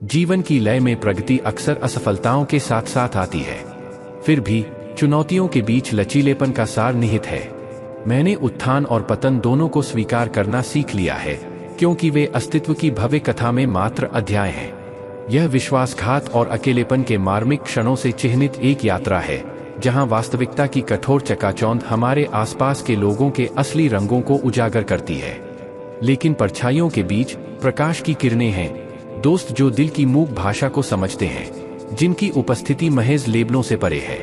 जीवन की लय में प्रगति अक्सर असफलताओं के साथ साथ आती है। फिर भी चुनौतियों के बीच लचीलेपन का सार निहित है। मैंने उत्थान और पतन दोनों को स्वीकार करना सीख लिया है, क्योंकि वे अस्तित्व की भव्य कथा में मात्र अध्याय हैं। यह विश्वासघात और अकेलेपन के मार्मिक क्षणों से चिह्नित एक यात्रा है, जहां वास्तविकता की कठोर चकाचौंध हमारे आसपास के लोगों के असली रंगों को उजागर करती है। लेकिन परछाइयों के बीच प्रकाश की किरणें हैं, दोस्त जो दिल की मूक भाषा को समझते हैं, जिनकी उपस्थिति महज लेबलों से परे है।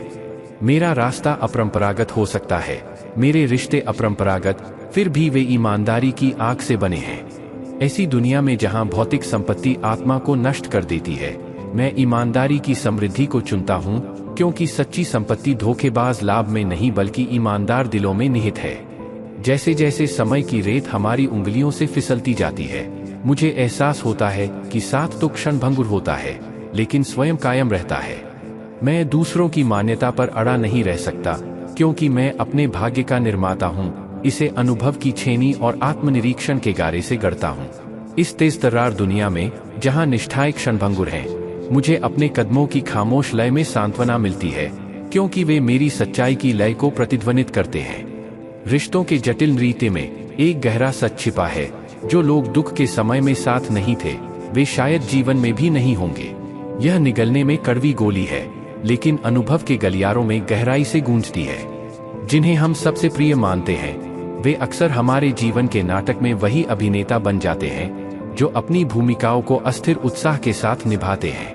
मेरा रास्ता अपरंपरागत हो सकता है, मेरे रिश्ते अपरंपरागत, फिर भी वे ईमानदारी की आग से बने हैं। ऐसी दुनिया में जहां भौतिक संपत्ति आत्मा को नष्ट कर देती है, मैं ईमानदारी की समृद्धि को चुनता हूं, क्योंकि सच्ची संपत्ति धोखेबाज लाभ में नहीं बल्कि ईमानदार दिलों में निहित है। जैसे जैसे समय की रेत हमारी उंगलियों से फिसलती जाती है, मुझे एहसास होता है कि साथ तो क्षणभंगुर होता है, लेकिन स्वयं कायम रहता है। मैं दूसरों की मान्यता पर अड़ा नहीं रह सकता, क्योंकि मैं अपने भाग्य का निर्माता हूँ। इसे अनुभव की छेनी और आत्मनिरीक्षण के गारे से गढ़ता हूँ। इस तेज तर्रार दुनिया में, जहाँ निष्ठाएं क्षणभंगुर हैं, मुझे अपने कदमों की खामोश लय में सांत्वना मिलती है, क्योंकि वे मेरी सच्चाई की लय को प्रतिध्वनित करते हैं। रिश्तों के जटिल नृत्य में एक गहरा सच छिपा है। जो लोग दुख के समय में साथ नहीं थे, वे शायद जीवन में भी नहीं होंगे। यह निगलने में कड़वी गोली है, लेकिन अनुभव के गलियारों में गहराई से गूंजती है। जिन्हें हम सबसे प्रिय मानते हैं, वे अक्सर हमारे जीवन के नाटक में वही अभिनेता बन जाते हैं, जो अपनी भूमिकाओं को अस्थिर उत्साह के साथ निभाते हैं।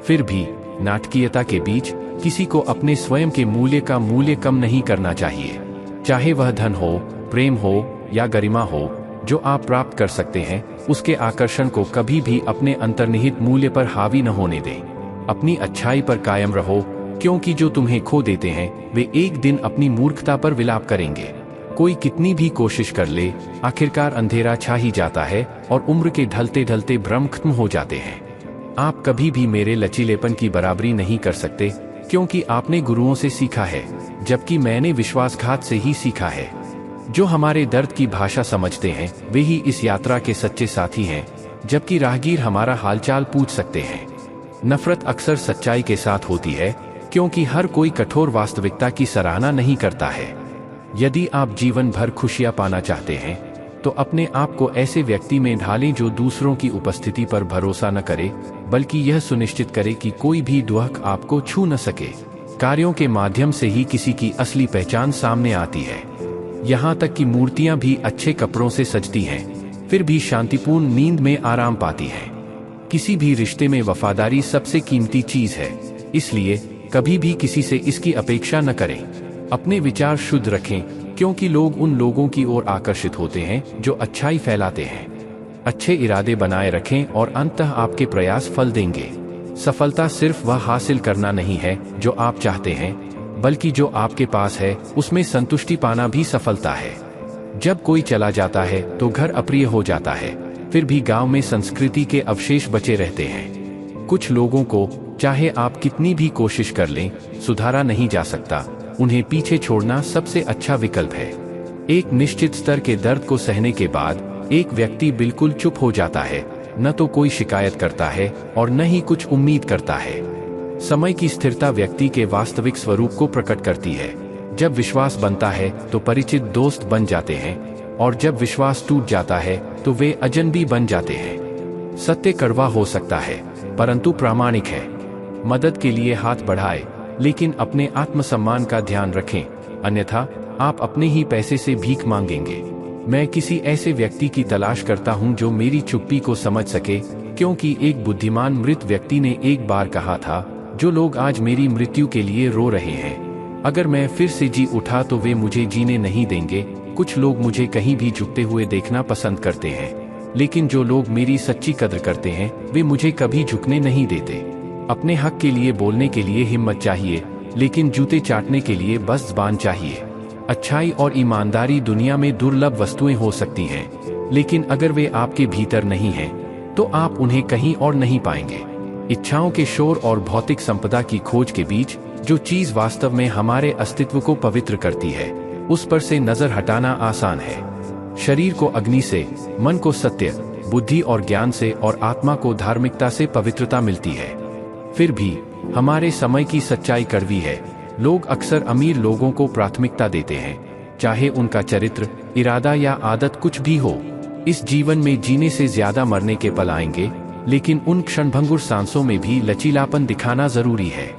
फिर भी नाटकीयता के बीच किसी को अपने स्वयं के मूल्य का मूल्य कम नहीं करना चाहिए। चाहे वह धन हो, प्रेम हो या गरिमा हो, जो आप प्राप्त कर सकते हैं, उसके आकर्षण को कभी भी अपने अंतर्निहित मूल्य पर हावी न होने दें। अपनी अच्छाई पर कायम रहो, क्योंकि जो तुम्हें खो देते हैं, वे एक दिन अपनी मूर्खता पर विलाप करेंगे। कोई कितनी भी कोशिश कर ले, आखिरकार अंधेरा छा ही जाता है और उम्र के ढलते ढलते भ्रम खत्म हो जाते हैं। आप कभी भी मेरे लचीलेपन की बराबरी नहीं कर सकते, क्योंकि आपने गुरुओं से सीखा है, जबकि मैंने विश्वासघात से ही सीखा है। जो हमारे दर्द की भाषा समझते हैं, वे ही इस यात्रा के सच्चे साथी हैं, जबकि राहगीर हमारा हालचाल पूछ सकते हैं। नफरत अक्सर सच्चाई के साथ होती है, क्योंकि हर कोई कठोर वास्तविकता की सराहना नहीं करता है। यदि आप जीवन भर खुशियां पाना चाहते हैं, तो अपने आप को ऐसे व्यक्ति में ढालें जो दूसरों की उपस्थिति पर भरोसा न करे, बल्कि यह सुनिश्चित करे कि कोई भी दुख आपको छू न सके। कार्यों के माध्यम से ही किसी की असली पहचान सामने आती है। यहाँ तक कि मूर्तियां भी अच्छे कपड़ों से सजती हैं, फिर भी शांतिपूर्ण नींद में आराम पाती हैं। किसी भी रिश्ते में वफादारी सबसे कीमती चीज है, इसलिए कभी भी किसी से इसकी अपेक्षा न करें। अपने विचार शुद्ध रखें, क्योंकि लोग उन लोगों की ओर आकर्षित होते हैं जो अच्छाई फैलाते हैं। अच्छे इरादे बनाए रखें और अंततः आपके प्रयास फल देंगे। सफलता सिर्फ वह हासिल करना नहीं है जो आप चाहते हैं, बल्कि जो आपके पास है उसमें संतुष्टि पाना भी सफलता है। जब कोई चला जाता है तो घर अप्रिय हो जाता है, फिर भी गांव में संस्कृति के अवशेष बचे रहते हैं। कुछ लोगों को, चाहे आप कितनी भी कोशिश कर लें, सुधारा नहीं जा सकता। उन्हें पीछे छोड़ना सबसे अच्छा विकल्प है। एक निश्चित स्तर के दर्द को सहने के बाद एक व्यक्ति बिल्कुल चुप हो जाता है, न तो कोई शिकायत करता है और न ही कुछ उम्मीद करता है। समय की स्थिरता व्यक्ति के वास्तविक स्वरूप को प्रकट करती है। जब विश्वास बनता है तो परिचित दोस्त बन जाते हैं, और जब विश्वास टूट जाता है तो वे अजनबी बन जाते हैं। सत्य कड़वा हो सकता है, परंतु प्रामाणिक है। मदद के लिए हाथ बढ़ाएं, लेकिन अपने आत्मसम्मान का ध्यान रखें, अन्यथा आप अपने ही पैसे से भीख मांगेंगे। मैं किसी ऐसे व्यक्ति की तलाश करता हूं जो मेरी चुप्पी को समझ सके, क्योंकि एक बुद्धिमान मृत व्यक्ति ने एक बार कहा था, जो लोग आज मेरी मृत्यु के लिए रो रहे हैं, अगर मैं फिर से जी उठा तो वे मुझे जीने नहीं देंगे। कुछ लोग मुझे कहीं भी झुकते हुए देखना पसंद करते हैं, लेकिन जो लोग मेरी सच्ची कद्र करते हैं, वे मुझे कभी झुकने नहीं देते। अपने हक के लिए बोलने के लिए हिम्मत चाहिए, लेकिन जूते चाटने के लिए बस ज़बान चाहिए। अच्छाई और ईमानदारी दुनिया में दुर्लभ वस्तुएं हो सकती हैं, लेकिन अगर वे आपके भीतर नहीं हैं, तो आप उन्हें कहीं और नहीं पाएंगे। इच्छाओं के शोर और भौतिक संपदा की खोज के बीच जो चीज वास्तव में हमारे अस्तित्व को पवित्र करती है, उस पर से नजर हटाना आसान है। शरीर को अग्नि से, मन को सत्य, बुद्धि और ज्ञान से, और आत्मा को धार्मिकता से पवित्रता मिलती है। फिर भी हमारे समय की सच्चाई कड़वी है। लोग अक्सर अमीर लोगों को प्राथमिकता देते हैं, चाहे उनका चरित्र, इरादा या आदत कुछ भी हो। इस जीवन में जीने से ज्यादा मरने के पल आएंगे, लेकिन उन क्षणभंगुर सांसों में भी लचीलापन दिखाना जरूरी है।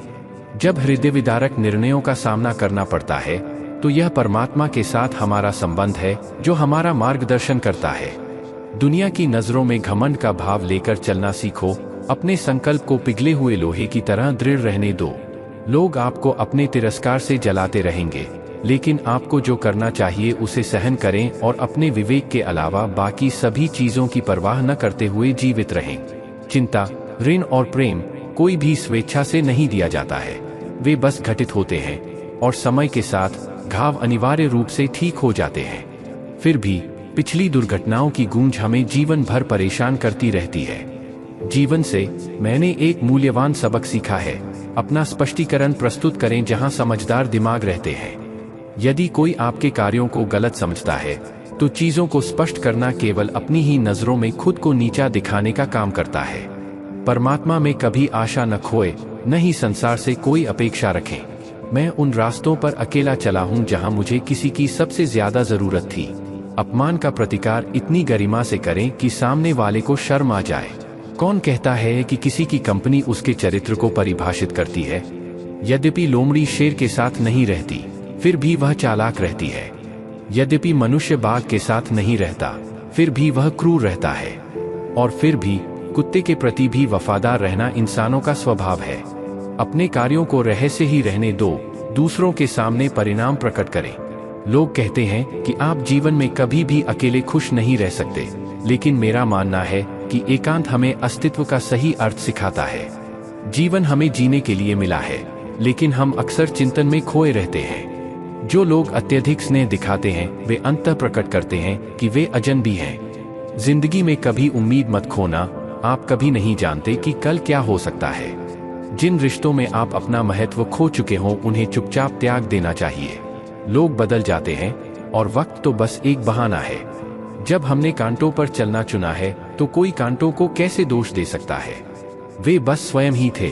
जब हृदय विदारक निर्णयों का सामना करना पड़ता है, तो यह परमात्मा के साथ हमारा संबंध है जो हमारा मार्गदर्शन करता है। दुनिया की नजरों में घमंड का भाव लेकर चलना सीखो। अपने संकल्प को पिघले हुए लोहे की तरह दृढ़ रहने दो। लोग आपको अपने तिरस्कार से जलाते रहेंगे, लेकिन आपको जो करना चाहिए उसे सहन करें और अपने विवेक के अलावा बाकी सभी चीजों की परवाह न करते हुए जीवित रहें। चिंता, ऋण और प्रेम कोई भी स्वेच्छा से नहीं दिया जाता है। वे बस घटित होते हैं, और समय के साथ घाव अनिवार्य रूप से ठीक हो जाते हैं। फिर भी पिछली दुर्घटनाओं की गूंज हमें जीवन भर परेशान करती रहती है। जीवन से मैंने एक मूल्यवान सबक सीखा है। अपना स्पष्टीकरण प्रस्तुत करें जहां समझदार दिमाग रहते हैं। यदि कोई आपके कार्यों को गलत समझता है, तो चीजों को स्पष्ट करना केवल अपनी ही नजरों में खुद को नीचा दिखाने का काम करता है। परमात्मा में कभी आशा न खोए, न ही संसार से कोई अपेक्षा रखें। मैं उन रास्तों पर अकेला चला हूं जहां मुझे किसी की सबसे ज्यादा जरूरत थी। अपमान का प्रतिकार इतनी गरिमा से करें कि सामने वाले को शर्म आ जाए। कौन कहता है कि किसी की कंपनी उसके चरित्र को परिभाषित करती है? यद्यपि लोमड़ी शेर के साथ नहीं रहती, फिर भी वह चालाक रहती है। यद्यपि मनुष्य बाघ के साथ नहीं रहता, फिर भी वह क्रूर रहता है। और फिर भी कुत्ते के प्रति भी वफादार रहना इंसानों का स्वभाव है। अपने कार्यों को रहस्य ही रहने दो, दूसरों के सामने परिणाम प्रकट करें। लोग कहते हैं कि आप जीवन में कभी भी अकेले खुश नहीं रह सकते, लेकिन मेरा मानना है कि एकांत हमें अस्तित्व का सही अर्थ सिखाता है। जीवन हमें जीने के लिए मिला है, लेकिन हम अक्सर चिंतन में खोए रहते हैं। जो लोग अत्यधिक स्नेह दिखाते हैं, वे अंततः प्रकट करते हैं कि वे अजनबी हैं। जिंदगी में कभी उम्मीद मत खोना। आप कभी नहीं जानते कि कल क्या हो सकता है। जिन रिश्तों में आप अपना महत्व खो चुके हों, उन्हें चुपचाप त्याग देना चाहिए। लोग बदल जाते हैं, और वक्त तो बस एक बहाना है। जब हमने कांटों पर चलना चुना है, तो कोई कांटों को कैसे दोष दे सकता है? वे बस स्वयं ही थे।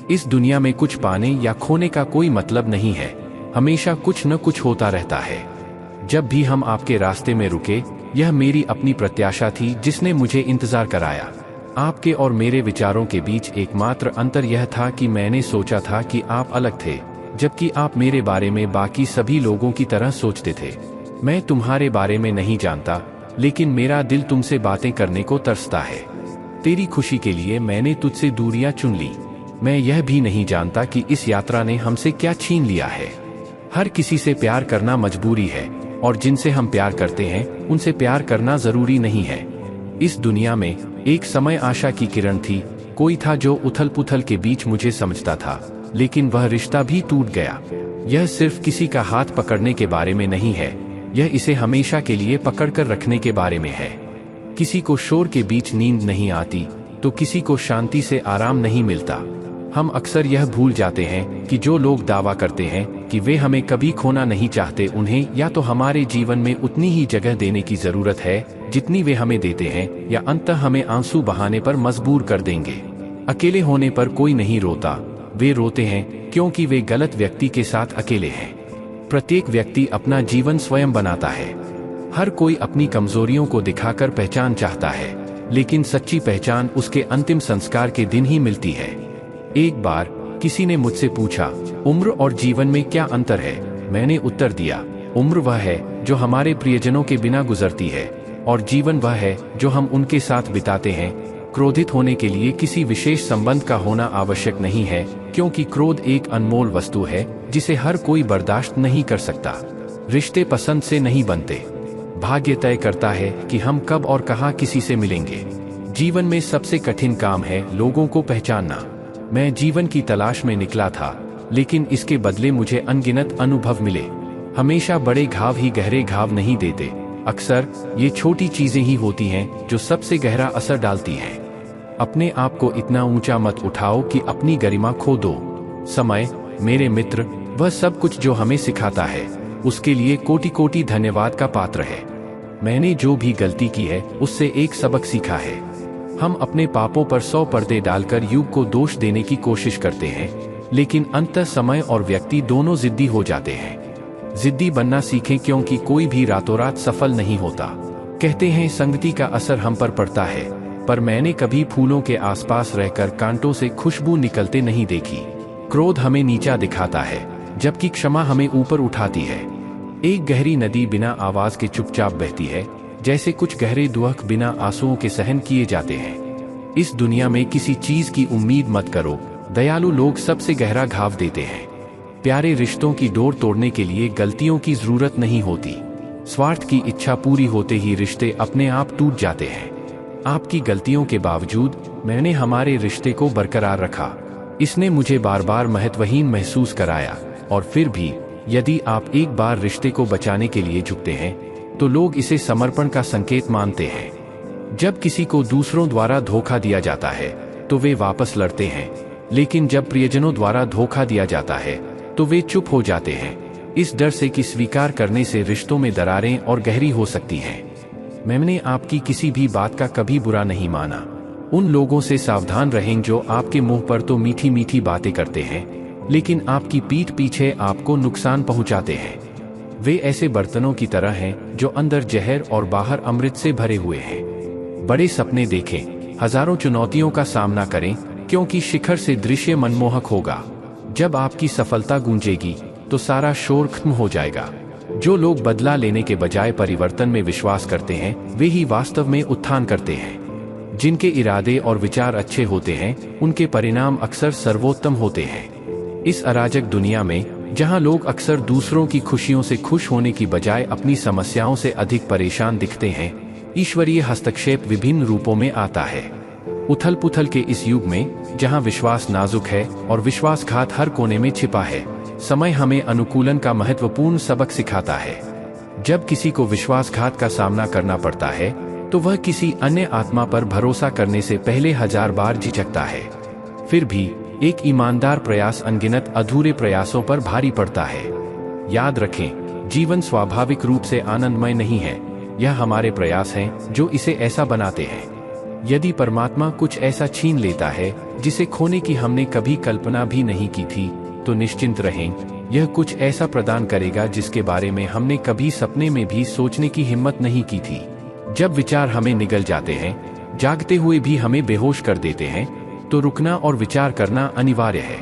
इस दुनिया में कुछ पाने या खोने का कोई मतलब नहीं है। हमेशा कुछ न कुछ होता रहता है। जब भी हम आपके रास्ते में रुके, यह मेरी अपनी प्रत्याशा थी जिसने मुझे इंतजार कराया। आपके और मेरे विचारों के बीच एकमात्र अंतर यह था कि मैंने सोचा था कि आप अलग थे, जबकि आप मेरे बारे में बाकी सभी लोगों की तरह सोचते थे। मैं तुम्हारे बारे में नहीं जानता, लेकिन मेरा दिल तुमसे बातें करने को तरसता है। तेरी खुशी के लिए मैंने तुझसे दूरियां चुन ली। मैं यह भी नहीं जानता कि इस यात्रा ने हमसे क्या छीन लिया है। हर किसी से प्यार करना मजबूरी है, और जिनसे हम प्यार करते हैं उनसे प्यार करना जरूरी नहीं है। इस दुनिया में एक समय आशा की किरण थी। कोई था जो उथल पुथल के बीच मुझे समझता था, लेकिन वह रिश्ता भी टूट गया। यह सिर्फ किसी का हाथ पकड़ने के बारे में नहीं है, यह इसे हमेशा के लिए पकड़कर रखने के बारे में है। किसी को शोर के बीच नींद नहीं आती, तो किसी को शांति से आराम नहीं मिलता। हम अक्सर यह भूल जाते हैं कि जो लोग दावा करते हैं कि वे हमें कभी खोना नहीं चाहते, उन्हें या तो हमारे जीवन में उतनी ही जगह देने की जरूरत है जितनी वे हमें देते हैं, या अंततः हमें आंसू बहाने पर मजबूर कर देंगे। अकेले होने पर कोई नहीं रोता, वे रोते हैं क्योंकि वे गलत व्यक्ति के साथ अकेले हैं। प्रत्येक व्यक्ति अपना जीवन स्वयं बनाता है। हर कोई अपनी कमजोरियों को दिखाकर पहचान चाहता है, लेकिन सच्ची पहचान उसके अंतिम संस्कार के दिन ही मिलती है। एक बार किसी ने मुझसे पूछा, उम्र और जीवन में क्या अंतर है? मैंने उत्तर दिया, उम्र वह है जो हमारे प्रियजनों के बिना गुजरती है, और जीवन वह है जो हम उनके साथ बिताते हैं। क्रोधित होने के लिए किसी विशेष संबंध का होना आवश्यक नहीं है, क्योंकि क्रोध एक अनमोल वस्तु है जिसे हर कोई बर्दाश्त नहीं कर सकता। रिश्ते पसंद से नहीं बनते, भाग्य तय करता है कि हम कब और कहां किसी से मिलेंगे। जीवन में सबसे कठिन काम है लोगों को पहचानना। मैं जीवन की तलाश में निकला था, लेकिन इसके बदले मुझे अनगिनत अनुभव मिले। हमेशा बड़े घाव ही गहरे घाव नहीं देते, अक्सर ये छोटी चीजें ही होती हैं जो सबसे गहरा असर डालती हैं। अपने आप को इतना ऊंचा मत उठाओ कि अपनी गरिमा खो दो। समय, मेरे मित्र, वह सब कुछ जो हमें सिखाता है, उसके लिए कोटि कोटि धन्यवाद का पात्र है। मैंने जो भी गलती की है उससे एक सबक सीखा है। हम अपने पापों पर 100 पर्दे डालकर युग को दोष देने की कोशिश करते हैं, लेकिन अंततः समय और व्यक्ति दोनों जिद्दी हो जाते हैं। जिद्दी बनना सीखें, क्योंकि कोई भी रातों रात सफल नहीं होता। कहते हैं संगति का असर हम पर पड़ता है, पर मैंने कभी फूलों के आसपास रहकर कांटों से खुशबू निकलते नहीं देखी। क्रोध हमें नीचा दिखाता है, जबकि क्षमा हमें ऊपर उठाती है। एक गहरी नदी बिना आवाज के चुपचाप बहती है, जैसे कुछ गहरे दुख बिना आंसुओं के सहन किए जाते हैं। इस दुनिया में किसी चीज की उम्मीद मत करो, दयालु लोग सबसे गहरा घाव देते हैं। प्यारे रिश्तों की डोर तोड़ने के लिए गलतियों की जरूरत नहीं होती। स्वार्थ की इच्छा पूरी होते ही रिश्ते अपने आप टूट जाते हैं। आपकी गलतियों के बावजूद मैंने हमारे रिश्ते को बरकरार रखा। इसने मुझे बार बार महत्वहीन महसूस कराया, और फिर भी यदि आप एक बार रिश्ते को बचाने के लिए झुकते हैं तो लोग इसे समर्पण का संकेत मानते हैं। जब किसी को दूसरों द्वारा धोखा दिया जाता है तो वे वापस लड़ते हैं, लेकिन जब प्रियजनों द्वारा धोखा दिया जाता है तो वे चुप हो जाते हैं, इस डर से कि स्वीकार करने से रिश्तों में दरारें और गहरी हो सकती हैं। मैंने आपकी किसी भी बात का कभी बुरा नहीं माना। उन लोगों से सावधान रहें जो आपके मुंह पर तो मीठी मीठी बातें करते हैं, लेकिन आपकी पीठ पीछे आपको नुकसान पहुंचाते हैं। वे ऐसे बर्तनों की तरह हैं जो अंदर जहर और बाहर अमृत से भरे हुए हैं। बड़े सपने देखें, हजारों चुनौतियों का सामना करें, क्योंकि शिखर से दृश्य मनमोहक होगा। जब आपकी सफलता गूंजेगी तो सारा शोर खत्म हो जाएगा। जो लोग बदला लेने के बजाय परिवर्तन में विश्वास करते हैं, वे ही वास्तव में उत्थान करते हैं। जिनके इरादे और विचार अच्छे होते हैं, उनके परिणाम अक्सर सर्वोत्तम होते हैं। इस अराजक दुनिया में, जहां लोग अक्सर दूसरों की खुशियों से खुश होने की बजाय अपनी समस्याओं से अधिक परेशान दिखते हैं, ईश्वरीय हस्तक्षेप विभिन्न रूपों में आता है। उथल पुथल के इस युग में, जहां विश्वास नाजुक है और विश्वासघात हर कोने में छिपा है, समय हमें अनुकूलन का महत्वपूर्ण सबक सिखाता है। जब किसी को विश्वासघात का सामना करना पड़ता है तो वह किसी अन्य आत्मा पर भरोसा करने से पहले 1000 बार झिझकता है। फिर भी एक ईमानदार प्रयास अनगिनत अधूरे प्रयासों पर भारी पड़ता है। याद रखें, जीवन स्वाभाविक रूप से आनंदमय नहीं है, यह हमारे प्रयास हैं जो इसे ऐसा बनाते हैं। यदि परमात्मा कुछ ऐसा छीन लेता है जिसे खोने की हमने कभी कल्पना भी नहीं की थी, तो निश्चिंत रहें, यह कुछ ऐसा प्रदान करेगा जिसके बारे में हमने कभी सपने में भी सोचने की हिम्मत नहीं की थी। जब विचार हमें निगल जाते हैं, जागते हुए भी हमें बेहोश कर देते हैं, तो रुकना और विचार करना अनिवार्य है।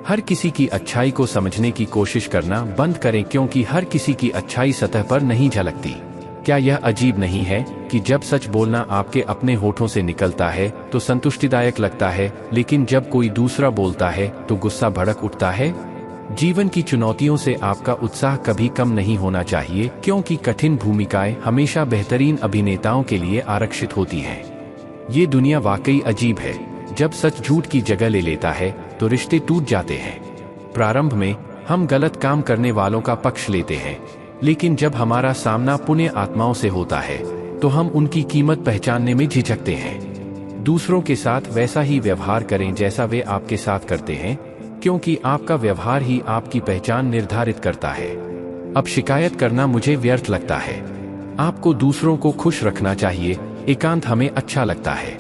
हर किसी की अच्छाई को समझने की कोशिश करना बंद करें, क्योंकि हर किसी की अच्छाई सतह पर नहीं झलकती। क्या यह अजीब नहीं है कि जब सच बोलना आपके अपने होठों से निकलता है तो संतुष्टिदायक लगता है, लेकिन जब कोई दूसरा बोलता है तो गुस्सा भड़क उठता है? जीवन की चुनौतियों से आपका उत्साह कभी कम नहीं होना चाहिए, क्योंकि कठिन भूमिकाएं हमेशा बेहतरीन अभिनेताओं के लिए आरक्षित होती हैं। ये दुनिया वाकई अजीब है। जब सच झूठ की जगह ले लेता है तो रिश्ते टूट जाते हैं। प्रारंभ में हम गलत काम करने वालों का पक्ष लेते हैं, लेकिन जब हमारा सामना पुण्य आत्माओं से होता है तो हम उनकी कीमत पहचानने में झिझकते हैं। दूसरों के साथ वैसा ही व्यवहार करें जैसा वे आपके साथ करते हैं, क्योंकि आपका व्यवहार ही आपकी पहचान निर्धारित करता है। अब शिकायत करना मुझे व्यर्थ लगता है। आपको दूसरों को खुश रखना चाहिए, एकांत हमें अच्छा लगता है।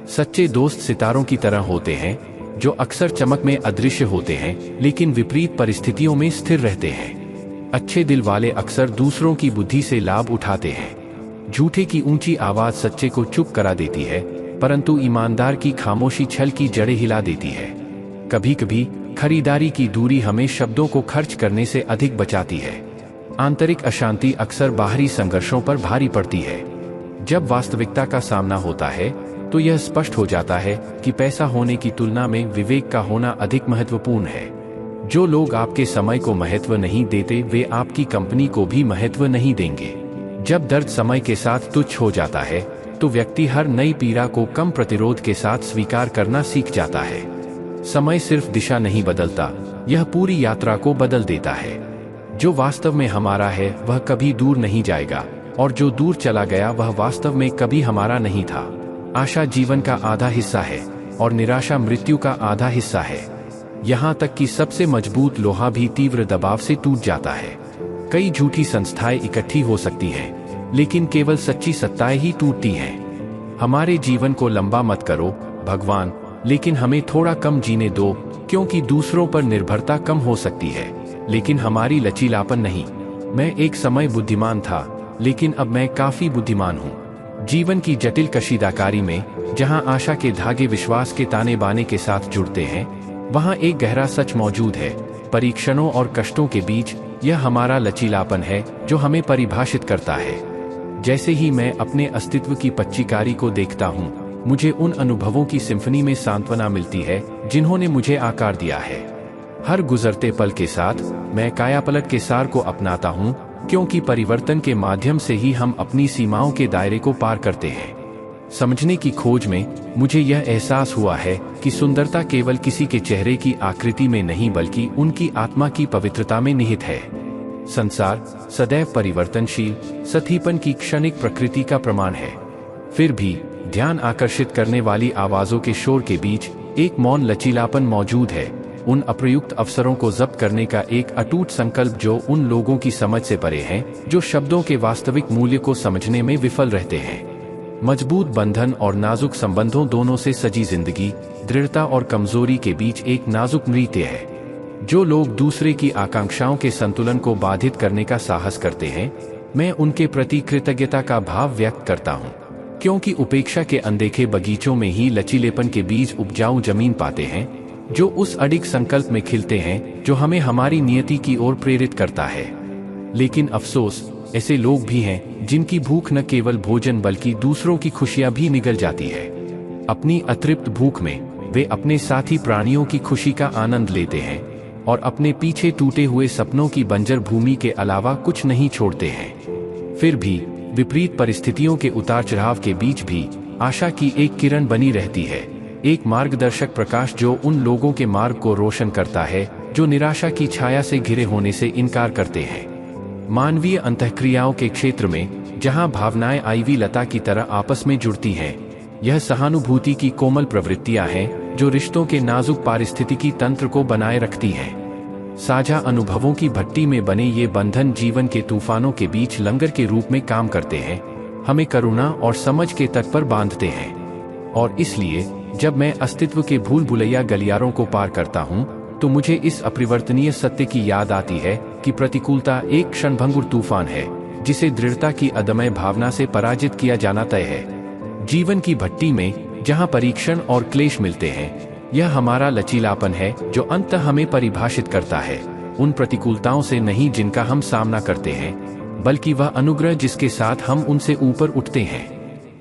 सच्चे दोस्त सितारों की तरह होते हैं, जो अक्सर चमक में अदृश्य होते हैं, लेकिन विपरीत परिस्थितियों में स्थिर रहते हैं। अच्छे दिल वाले अक्सर दूसरों की बुद्धि से लाभ उठाते हैं। झूठे की ऊंची आवाज सच्चे को चुप करा देती है, परंतु ईमानदार की खामोशी छल की जड़ें हिला देती है। कभी कभी खरीदारी की दूरी हमें शब्दों को खर्च करने से अधिक बचाती है। आंतरिक अशांति अक्सर बाहरी संघर्षों पर भारी पड़ती है। जब वास्तविकता का सामना होता है तो यह स्पष्ट हो जाता है कि पैसा होने की तुलना में विवेक का होना अधिक महत्वपूर्ण है। जो लोग आपके समय को महत्व नहीं देते, वे आपकी कंपनी को भी महत्व नहीं देंगे। जब दर्द समय के साथ तुच्छ हो जाता है तो व्यक्ति हर नई पीड़ा को कम प्रतिरोध के साथ स्वीकार करना सीख जाता है। समय सिर्फ दिशा नहीं बदलता, यह पूरी यात्रा को बदल देता है। जो वास्तव में हमारा है वह कभी दूर नहीं जाएगा, और जो दूर चला गया वह वास्तव में कभी हमारा नहीं था। आशा जीवन का आधा हिस्सा है और निराशा मृत्यु का आधा हिस्सा है। यहाँ तक कि सबसे मजबूत लोहा भी तीव्र दबाव से टूट जाता है। कई झूठी संस्थाएं इकट्ठी हो सकती हैं, लेकिन केवल सच्ची सत्ताएं ही टूटती हैं। हमारे जीवन को लंबा मत करो भगवान, लेकिन हमें थोड़ा कम जीने दो, क्योंकि दूसरों पर निर्भरता कम हो सकती है, लेकिन हमारी लचीलापन नहीं। मैं एक समय बुद्धिमान था, लेकिन अब मैं काफी बुद्धिमान हूँ। जीवन की जटिल कशीदाकारी में, जहाँ आशा के धागे विश्वास के ताने बाने के साथ जुड़ते हैं, वहाँ एक गहरा सच मौजूद है। परीक्षणों और कष्टों के बीच यह हमारा लचीलापन है जो हमें परिभाषित करता है। जैसे ही मैं अपने अस्तित्व की पच्चीकारी को देखता हूँ, मुझे उन अनुभवों की सिम्फनी में सांत्वना मिलती है जिन्होंने मुझे आकार दिया है। हर गुजरते पल के साथ मैं कायापलट के सार को अपनाता हूँ, क्योंकि परिवर्तन के माध्यम से ही हम अपनी सीमाओं के दायरे को पार करते हैं। समझने की खोज में मुझे यह एहसास हुआ है कि सुंदरता केवल किसी के चेहरे की आकृति में नहीं बल्कि उनकी आत्मा की पवित्रता में निहित है। संसार सदैव परिवर्तनशील, सतीपन की क्षणिक प्रकृति का प्रमाण है। फिर भी ध्यान आकर्षित करने वाली आवाजों के शोर के बीच एक मौन लचीलापन मौजूद है, उन अप्रयुक्त अवसरों को जब्त करने का एक अटूट संकल्प जो उन लोगों की समझ से परे हैं जो शब्दों के वास्तविक मूल्य को समझने में विफल रहते हैं। मजबूत बंधन और नाजुक संबंधों दोनों से सजी जिंदगी, दृढ़ता और कमजोरी के बीच एक नाजुक नृत्य है। जो लोग दूसरे की आकांक्षाओं के संतुलन को बाधित करने का साहस करते हैं, मैं उनके प्रति कृतज्ञता का भाव व्यक्त करता हूँ, क्योंकि उपेक्षा के अनदेखे बगीचों में ही लचीलेपन के बीज उपजाऊ जमीन पाते हैं, जो उस अडिग संकल्प में खिलते हैं जो हमें हमारी नियति की ओर प्रेरित करता है। लेकिन अफसोस, ऐसे लोग भी हैं जिनकी भूख न केवल भोजन बल्कि दूसरों की खुशियां भी निगल जाती है। अपनी अतृप्त भूख में वे अपने साथी प्राणियों की खुशी का आनंद लेते हैं और अपने पीछे टूटे हुए सपनों की बंजर भूमि के अलावा कुछ नहीं छोड़ते हैं। फिर भी विपरीत परिस्थितियों के उतार चढ़ाव के बीच भी आशा की एक किरण बनी रहती है, एक मार्गदर्शक प्रकाश जो उन लोगों के मार्ग को रोशन करता है जो निराशा की छाया से घिरे होने से इनकार करते हैं। मानवीय अंतःक्रियाओं के क्षेत्र में, जहां भावनाएं आईवी लता की तरह आपस में जुड़ती हैं, यह सहानुभूति की कोमल प्रवृत्तियां हैं जो रिश्तों के नाजुक पारिस्थितिकी तंत्र को बनाए रखती हैं। साझा अनुभवों की भट्टी में बने ये बंधन जीवन के तूफानों के बीच लंगर के रूप में काम करते हैं, हमें करुणा और समझ के तट पर बांधते हैं। और इसलिए जब मैं अस्तित्व के भूल भुलैया गलियारों को पार करता हूँ, तो मुझे इस अपरिवर्तनीय सत्य की याद आती है कि प्रतिकूलता एक क्षणभंगुर तूफान है जिसे दृढ़ता की अदम्य भावना से पराजित किया जाना तय है। जीवन की भट्टी में जहां परीक्षण और क्लेश मिलते हैं, यह हमारा लचीलापन है जो अंततः हमें परिभाषित करता है, उन प्रतिकूलताओं से नहीं जिनका हम सामना करते हैं, बल्कि वह अनुग्रह जिसके साथ हम उनसे ऊपर उठते हैं।